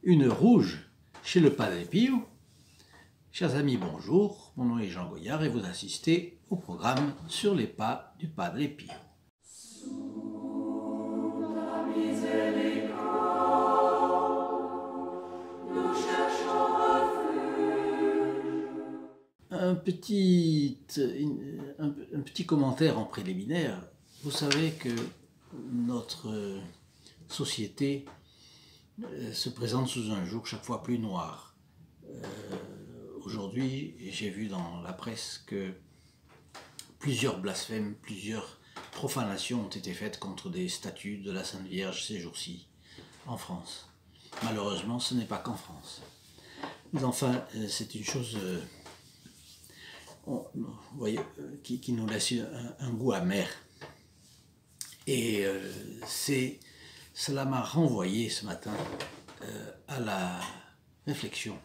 une rouge chez le Padre Pio. Chers amis, bonjour, mon nom est Jean Goyard et vous assistez au programme Sur les pas du Padre Pio. Un petit commentaire en préliminaire. Vous savez que notre société se présente sous un jour chaque fois plus noir. Aujourd'hui, j'ai vu dans la presse que plusieurs blasphèmes, plusieurs profanations ont été faites contre des statues de la Sainte Vierge ces jours-ci en France. Malheureusement, ce n'est pas qu'en France. Mais enfin, c'est une chose vous voyez, qui nous laisse un goût amer. Et cela m'a renvoyé ce matin à la réflexion.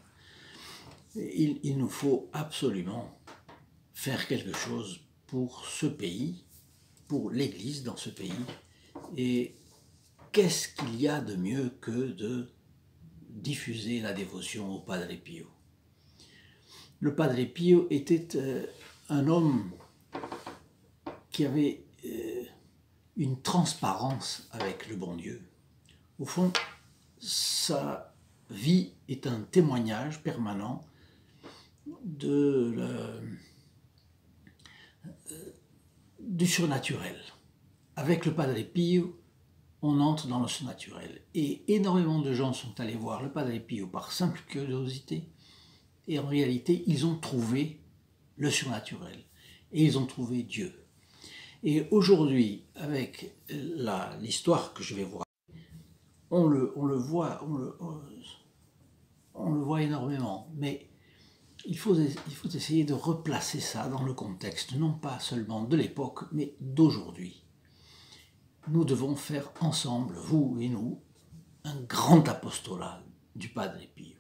Il nous faut absolument faire quelque chose pour ce pays, pour l'Église dans ce pays. Et qu'est-ce qu'il y a de mieux que de diffuser la dévotion au Padre Pio? Le Padre Pio était un homme qui avait une transparence avec le bon Dieu. Au fond, sa vie est un témoignage permanent du surnaturel. Avec le Padre Pio, on entre dans le surnaturel. Et énormément de gens sont allés voir le Padre Pio par simple curiosité. Et en réalité, ils ont trouvé le surnaturel. Et ils ont trouvé Dieu. Et aujourd'hui, avec l'histoire que je vais vous raconter, on le voit énormément. Mais il faut essayer de replacer ça dans le contexte, non pas seulement de l'époque, mais d'aujourd'hui. Nous devons faire ensemble, vous et nous, un grand apostolat du Padre Pio.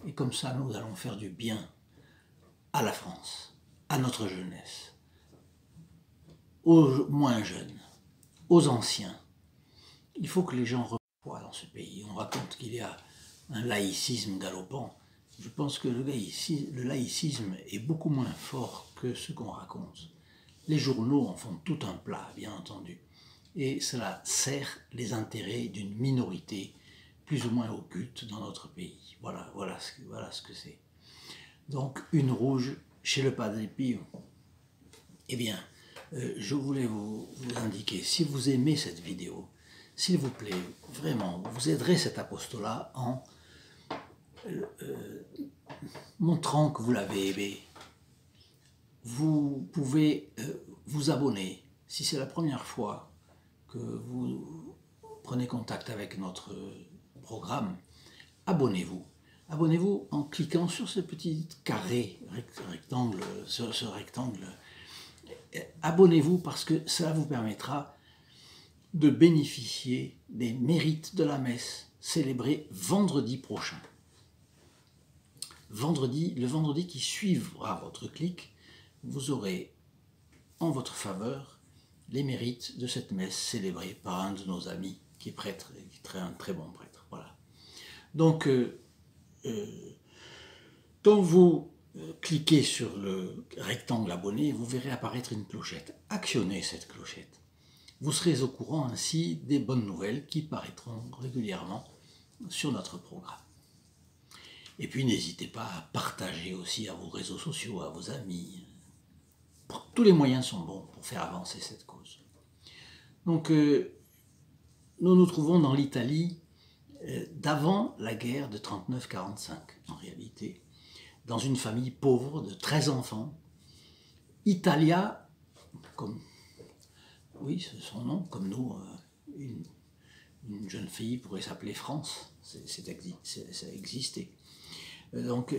Et comme ça, nous allons faire du bien à la France, à notre jeunesse, aux moins jeunes, aux anciens. Il faut que les gens revoient dans ce pays. On raconte qu'il y a un laïcisme galopant. Je pense que le laïcisme est beaucoup moins fort que ce qu'on raconte. Les journaux en font tout un plat, bien entendu. Et cela sert les intérêts d'une minorité plus ou moins occulte dans notre pays. Voilà ce que c'est. Donc, une rouge chez le Padre Pio. Eh bien, je voulais vous indiquer, si vous aimez cette vidéo, s'il vous plaît, vraiment, vous aiderez cet apostolat en montrant que vous l'avez aimé. Vous pouvez vous abonner. Si c'est la première fois que vous prenez contact avec notre programme, abonnez-vous. Abonnez-vous en cliquant sur ce petit carré rectangle, ce rectangle. Abonnez-vous parce que cela vous permettra de bénéficier des mérites de la messe célébrée vendredi prochain. Le vendredi qui suivra votre clic, vous aurez en votre faveur les mérites de cette messe célébrée par un de nos amis qui est prêtre, et qui est un très bon prêtre. Voilà. Donc, quand vous cliquez sur le rectangle abonné, vous verrez apparaître une clochette. Actionnez cette clochette. Vous serez au courant ainsi des bonnes nouvelles qui paraîtront régulièrement sur notre programme. Et puis n'hésitez pas à partager aussi à vos réseaux sociaux, à vos amis. Tous les moyens sont bons pour faire avancer cette cause. Donc, nous nous trouvons dans l'Italie d'avant la guerre de 39-45, en réalité, dans une famille pauvre de 13 enfants. Italia, comme, oui, c'est son nom, comme nous, une jeune fille pourrait s'appeler France, ça existait. Donc,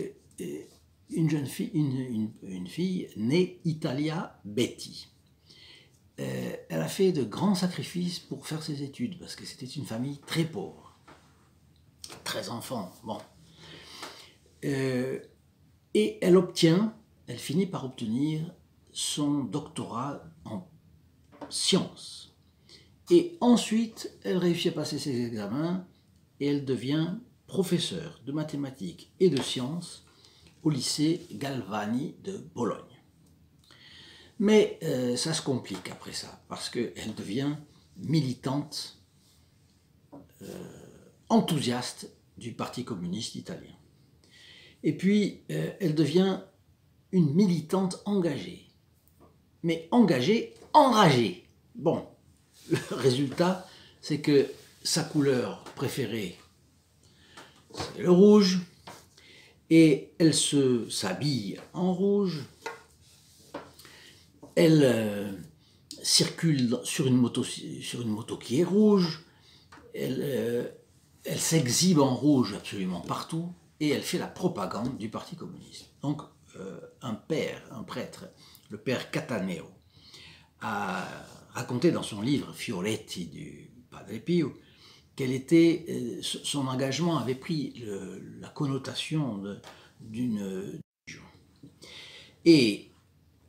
une fille née Italia Betty. Elle a fait de grands sacrifices pour faire ses études, parce que c'était une famille très pauvre. 13 enfants, bon. Et elle finit par obtenir son doctorat en sciences. Et ensuite, elle réussit à passer ses examens et elle devient professeur de mathématiques et de sciences au lycée Galvani de Bologne. Mais ça se complique après ça, parce qu'elle devient militante enthousiaste du Parti communiste italien. Et puis, elle devient une militante engagée. Mais engagée, enragée. Bon, le résultat, c'est que sa couleur préférée, c'est le rouge, et elle s'habille en rouge. Elle circule sur une moto qui est rouge. Elle s'exhibe en rouge absolument partout et elle fait la propagande du Parti communiste. Donc un prêtre, le père Cataneo, a raconté dans son livre Fioretti du Padre Pio son engagement avait pris la connotation d'une religion. Et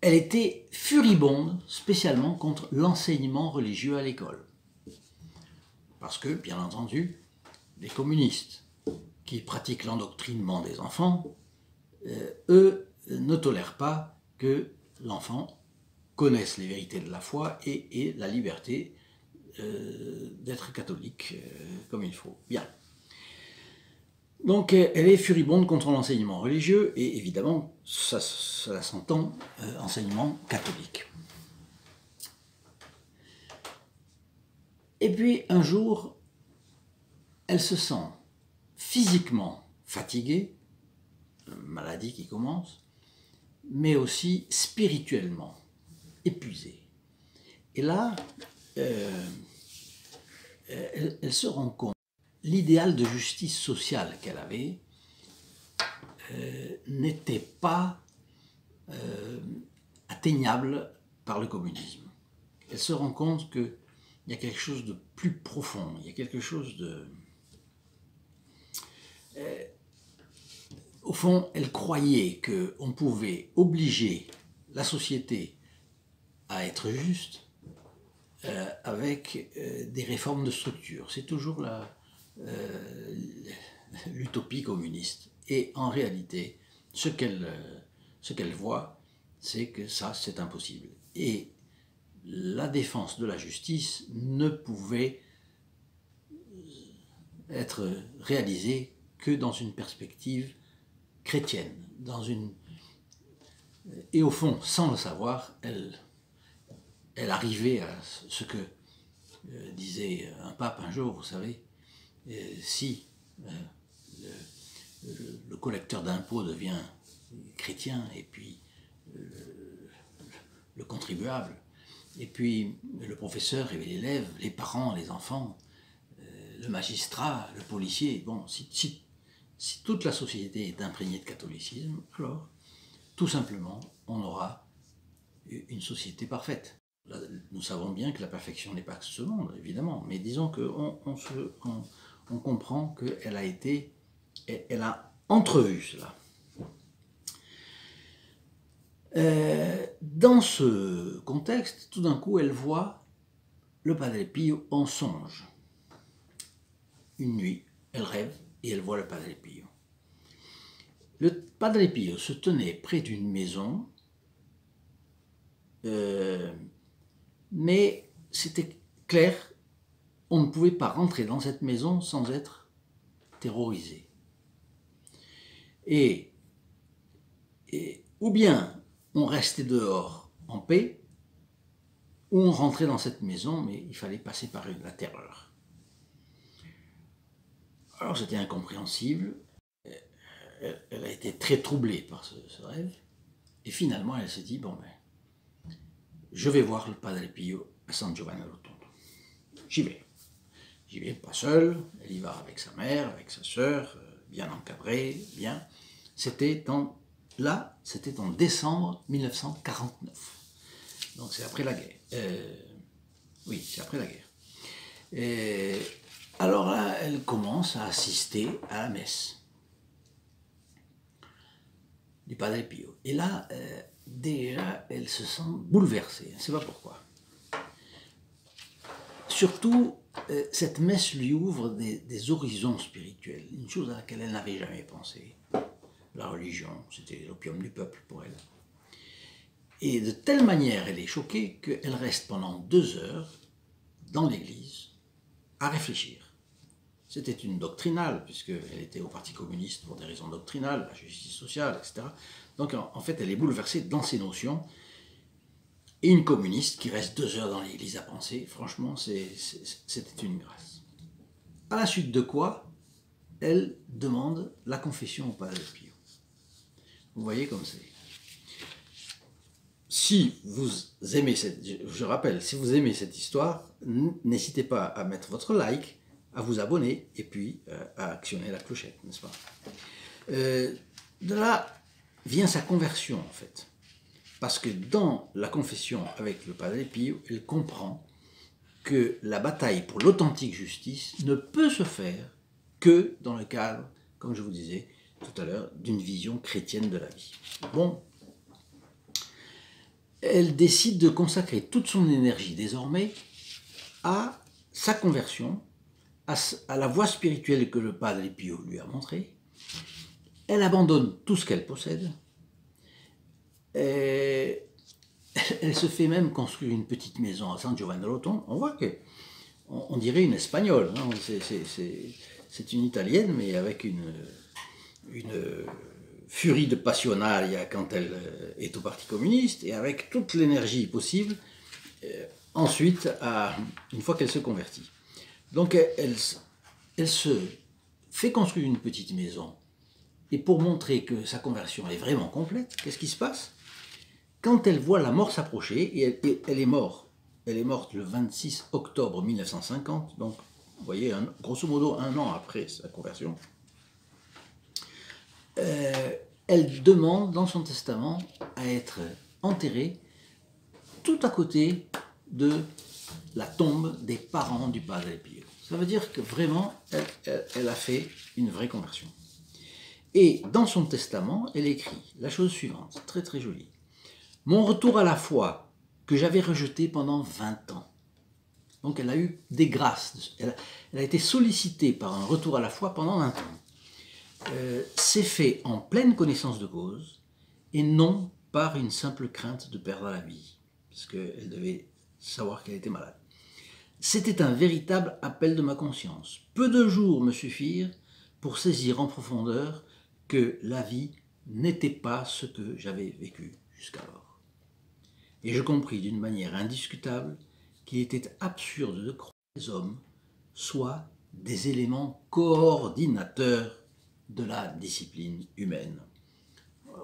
elle était furibonde spécialement contre l'enseignement religieux à l'école. Parce que, bien entendu, les communistes qui pratiquent l'endoctrinement des enfants, eux ne tolèrent pas que l'enfant connaisse les vérités de la foi et la liberté d'être catholique comme il faut. Bien. Donc elle est furibonde contre l'enseignement religieux et évidemment, ça s'entend, enseignement catholique. Et puis un jour, elle se sent physiquement fatiguée, maladie qui commence, mais aussi spirituellement épuisée. Et là, elle se rend compte que l'idéal de justice sociale qu'elle avait n'était pas atteignable par le communisme. Elle se rend compte qu'il y a quelque chose de plus profond, il y a quelque chose de... Au fond, elle croyait qu'on pouvait obliger la société à être juste avec des réformes de structure. C'est toujours l'utopie communiste. Et en réalité, ce qu'elle voit, c'est que ça, c'est impossible. Et la défense de la justice ne pouvait être réalisée que dans une perspective chrétienne. Et au fond, sans le savoir, elle arrivait à ce que disait un pape un jour, vous savez, si le collecteur d'impôts devient chrétien, et puis le contribuable, et puis le professeur et l'élève, les parents, les enfants, le magistrat, le policier, bon, si toute la société est imprégnée de catholicisme, alors tout simplement on aura une société parfaite. Nous savons bien que la perfection n'est pas ce monde, évidemment, mais disons qu'on comprend qu'elle a entrevu cela. Dans ce contexte, tout d'un coup, elle voit le Padre Pio en songe. Une nuit, elle rêve et elle voit le Padre Pio. Le Padre Pio se tenait près d'une maison, mais c'était clair, on ne pouvait pas rentrer dans cette maison sans être terrorisé. Et ou bien on restait dehors en paix, ou on rentrait dans cette maison, mais il fallait passer par la terreur. Alors c'était incompréhensible, elle a été très troublée par ce rêve, et finalement elle s'est dit, bon ben, je vais voir le Padre Pio à San Giovanni Rotondo. J'y vais pas seule, elle y va avec sa mère, avec sa sœur, bien encadrée, bien. C'était en décembre 1949. Donc c'est après la guerre. Oui, c'est après la guerre. Alors là, elle commence à assister à la messe du Padre Pio. Et là, déjà, elle se sent bouleversée. Elle ne sait pas pourquoi. Surtout cette messe lui ouvre des horizons spirituels, une chose à laquelle elle n'avait jamais pensé. La religion, c'était l'opium du peuple pour elle. Et de telle manière, elle est choquée qu'elle reste pendant 2 heures dans l'église à réfléchir. C'était une doctrinale, puisqu'elle était au Parti communiste pour des raisons doctrinales, la justice sociale, etc. Donc en fait, elle est bouleversée dans ses notions. Et une communiste qui reste 2 heures dans l'église à penser, franchement, c'était une grâce. À la suite de quoi, elle demande la confession au Padre Pio. Vous voyez comme c'est. Si vous aimez je rappelle, si vous aimez cette histoire, n'hésitez pas à mettre votre like, à vous abonner et puis à actionner la clochette, n'est-ce pas? De là vient sa conversion en fait. Parce que dans la confession avec le Padre Pio, elle comprend que la bataille pour l'authentique justice ne peut se faire que dans le cadre, comme je vous disais tout à l'heure, d'une vision chrétienne de la vie. Bon, elle décide de consacrer toute son énergie désormais à sa conversion, à la voie spirituelle que le Padre Pio lui a montrée. Elle abandonne tout ce qu'elle possède. Et elle se fait même construire une petite maison à San Giovanni Rotondo. On voit qu'on dirait une espagnole. Hein. C'est une italienne, mais avec une furie de passionnariat quand elle est au Parti communiste et avec toute l'énergie possible ensuite, une fois qu'elle se convertit. Donc elle se fait construire une petite maison. Et pour montrer que sa conversion est vraiment complète, qu'est-ce qui se passe? Quand elle voit la mort s'approcher, et elle est morte le 26 octobre 1950, donc vous voyez, grosso modo 1 an après sa conversion, elle demande dans son testament à être enterrée tout à côté de la tombe des parents du Padre Pio. Ça veut dire que vraiment, elle a fait une vraie conversion. Et dans son testament, elle écrit la chose suivante, très très jolie. Mon retour à la foi, que j'avais rejeté pendant 20 ans. Donc elle a eu des grâces. Elle a été sollicitée par un retour à la foi pendant 20 ans. C'est fait en pleine connaissance de cause et non par une simple crainte de perdre la vie, parce qu'elle devait savoir qu'elle était malade. C'était un véritable appel de ma conscience. Peu de jours me suffirent pour saisir en profondeur que la vie n'était pas ce que j'avais vécu jusqu'alors. Et je compris d'une manière indiscutable qu'il était absurde de croire que les hommes soient des éléments coordinateurs de la discipline humaine.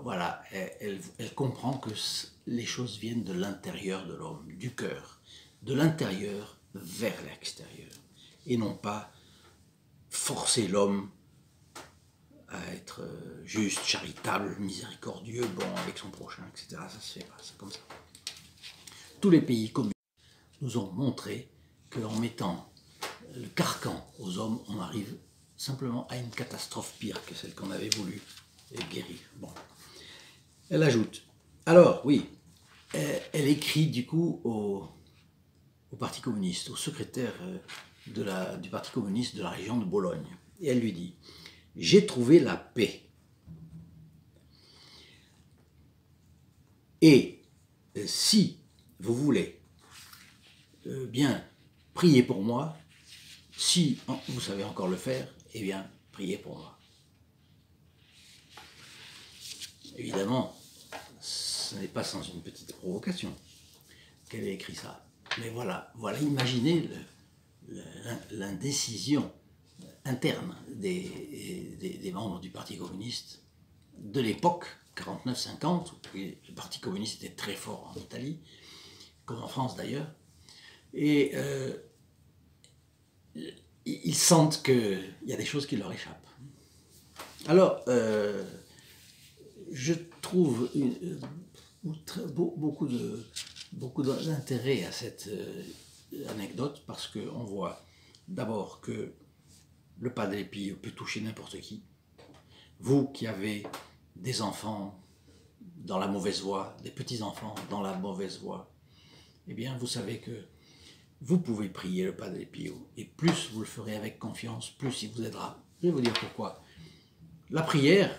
Voilà, elle comprend que les choses viennent de l'intérieur de l'homme, du cœur, de l'intérieur vers l'extérieur, et non pas forcer l'homme à être juste, charitable, miséricordieux, bon avec son prochain, etc. Ça se fait pas, c'est comme ça. Tous les pays communistes nous ont montré qu'en mettant le carcan aux hommes, on arrive simplement à une catastrophe pire que celle qu'on avait voulu guérir. Bon. Elle ajoute, alors oui, elle écrit du coup au Parti communiste, au secrétaire du Parti communiste de la région de Bologne. Et elle lui dit, j'ai trouvé la paix. Et si vous voulez bien prier pour moi, si vous savez encore le faire, eh bien, priez pour moi. Évidemment, ce n'est pas sans une petite provocation qu'elle ait écrit ça. Mais voilà, imaginez l'indécision interne des membres du Parti communiste de l'époque, 49-50, où le Parti communiste était très fort en Italie, comme en France d'ailleurs, et ils sentent qu'il y a des choses qui leur échappent. Alors, je trouve beaucoup d'intérêt à cette anecdote, parce qu'on voit d'abord que le Padre Pio peut toucher n'importe qui. Vous qui avez des enfants dans la mauvaise voie, des petits-enfants dans la mauvaise voie, eh bien vous savez que vous pouvez prier le Padre Pio. Et plus vous le ferez avec confiance, plus il vous aidera. Je vais vous dire pourquoi. La prière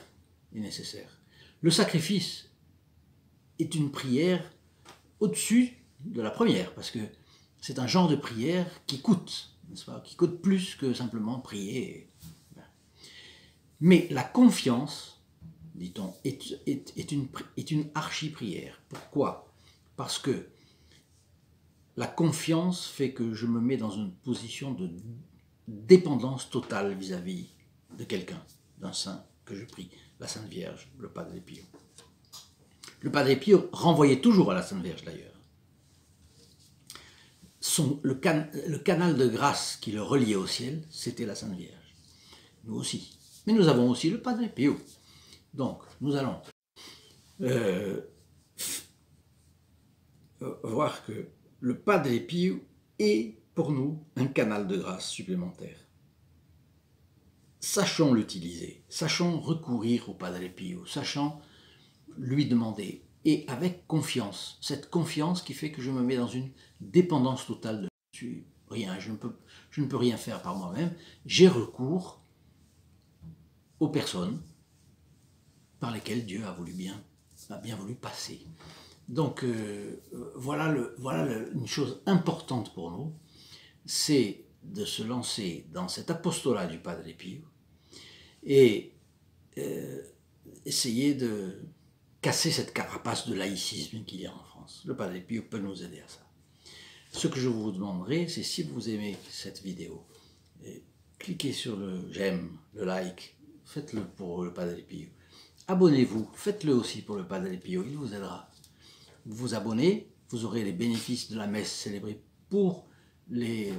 est nécessaire. Le sacrifice est une prière au-dessus de la première, parce que c'est un genre de prière qui coûte, n'est-ce pas, qui coûte plus que simplement prier. Mais la confiance, dit-on, est une archi-prière. Pourquoi? Parce que la confiance fait que je me mets dans une position de dépendance totale vis-à-vis de quelqu'un, d'un saint que je prie, la Sainte Vierge, le Padre Pio. Le Padre Pio renvoyait toujours à la Sainte Vierge d'ailleurs. Le canal de grâce qui le reliait au ciel, c'était la Sainte Vierge. Nous aussi. Mais nous avons aussi le Padre Pio. Donc, nous allons voir que le Padre Pio est pour nous un canal de grâce supplémentaire. Sachons l'utiliser, sachons recourir au Padre Pio, sachons lui demander, et avec confiance, cette confiance qui fait que je me mets dans une dépendance totale de rien, je ne peux rien faire par moi-même, j'ai recours aux personnes par lesquelles Dieu a bien voulu passer. Donc voilà une chose importante pour nous, c'est de se lancer dans cet apostolat du Padre Pio et essayer de casser cette carapace de laïcisme qu'il y a en France. Le Padre Pio peut nous aider à ça. Ce que je vous demanderai, c'est si vous aimez cette vidéo, cliquez sur le j'aime, le like, faites-le pour le Padre Pio. Abonnez-vous, faites-le aussi pour le Padre Pio, il vous aidera. Vous vous abonnez, vous aurez les bénéfices de la messe célébrée pour les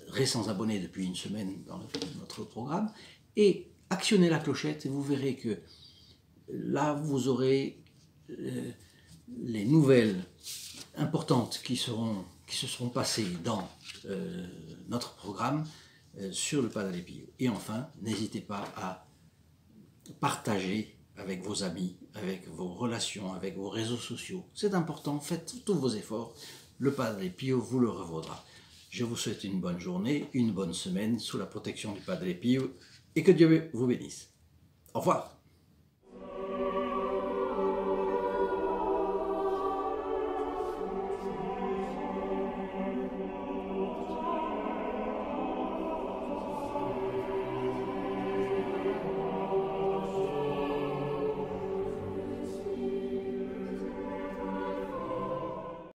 récents abonnés depuis une semaine dans notre programme, et actionnez la clochette et vous verrez que là vous aurez les nouvelles importantes qui se seront passées dans notre programme sur le Padre Pio. Et enfin, n'hésitez pas à partager avec vos amis, avec vos relations, avec vos réseaux sociaux. C'est important, faites tous vos efforts. Le Padre Pio vous le revaudra. Je vous souhaite une bonne journée, une bonne semaine sous la protection du Padre Pio et que Dieu vous bénisse. Au revoir.